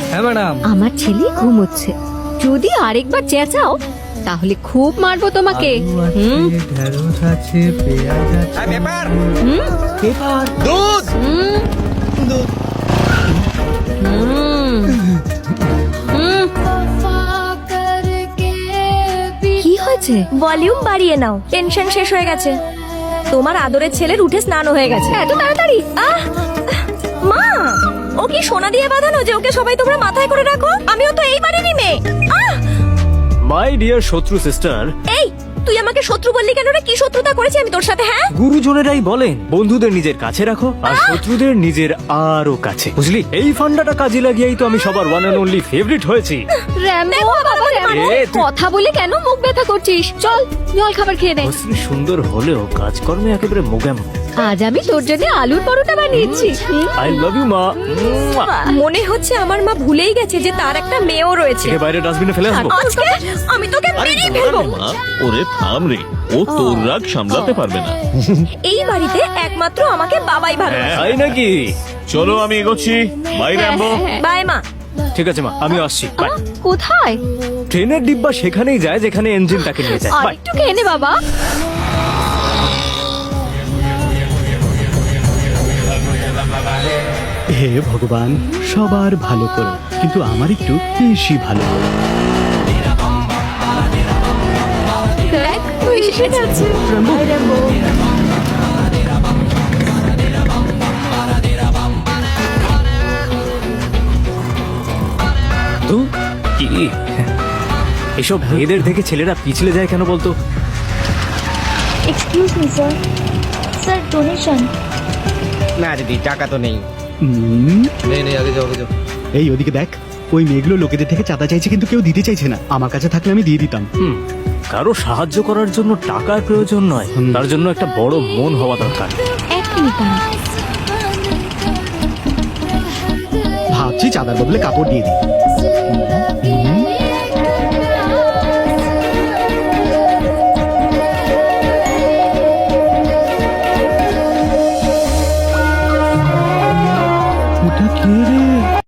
হ্যাঁ ম্যাডাম। আমার ছেলে ঘুমোচ্ছে, যদি আরেকবার চেঁচাও তাহলে খুব মারবো তোমাকে। হুম ঢেঁড়স আছে, পেঁয়াজ আছে। পেপার হুম পেপার দুধ হুম দুধ। হুম হুম। কি হয়েছে? ভলিউম বাড়িয়ে নাও, টেনশন শেষ হয়ে গেছে। তোমার আদরের ছেলের উঠে স্নান হয়ে গেছে। এত তাড়াতাড়ি? মা, ও কি সোনা দিয়ে বাঁধানো যে ওকে সবাই তোমরা মাথায় করে রাখো? আমিও তো এই বাড়িরই মেয়ে। মাই ডিয়ার শত্রু সিস্টার। এই, তুই আমাকে শত্রু বললি কেন রে? কি শত্রুতা করেছি আমি তোর সাথে? হ্যাঁ, গুরুজনেরাই বলেন বন্ধুদের নিজের কাছে রাখো আর শত্রুদের নিজের আরো কাছে, বুঝলি? এই ফান্ডাটা কাজে লাগিয়েই তো আমি সবার ওয়ান এন্ড অনলি ফেভারিট হয়েছি। র্যাম্বো বাবা র্যাম্বো, এ, তুই- কথা বলে কেন মুখ ব্যথা করছিস? চল জল খাবার খেয়ে নে। অশ্রী সুন্দর হলেও কাজকর্মে একেবারে মোগাম। আজ আমি তোর জন্য আলুর পরোটা বানিয়েছি। আই লাভ ইউ মা। মনে হচ্ছে আমার মা ভুলেই গেছে যে তার একটা মেয়েও রয়েছে। একে বাইরে ডাস্টবিনে ফেলে আসবো। আজকে আমি তোকে মেরেই ফেলবো। মা, ওরে থাম রে, ও তোর রাগ সামলাতে পারবে না। এই বাড়িতে একমাত্র আমাকে বাবাই ভালোবাসে। তাই নাকি? চলো আমি এগোচ্ছি, বাই রাম্বো। বাই মা। ঠিক আছে মা, আমিও আসছি। বাই। কোথায়? ট্রেনের ডিব্বা সেখানেই যায় যেখানে ইঞ্জিনটাকে নিয়ে যায়। আর বাই। একটু খেয়ে নে বাবা। হে ভগবান, সবার ভালো করো, কিন্তু আমার একটু বেশি ভালো করো। দেখ তুই এসে যাচ্ছে। তো কি এসব মেয়েদের দেখে ছেলেরা পিছলে যায় কেন বলতো? Excuse me sir, sir donation. না দিদি, টাকা তো নেই। নেই আগে যাও আগে যাও। এই ওদিকে দেখ, ওই মেয়েগুলো লোকেদের থেকে চাঁদা চাইছে কিন্তু কেউ দিতে চাইছে না। আমার কাছে থাকলে আমি দিয়ে দিতাম। কারো সাহায্য করার জন্য টাকার প্রয়োজন নয়, তার জন্য একটা বড় মন হওয়া দরকার। এক মিনিট দাঁড়া। ভাবছি চাঁদার বদলে কাপড় দিয়ে দিই।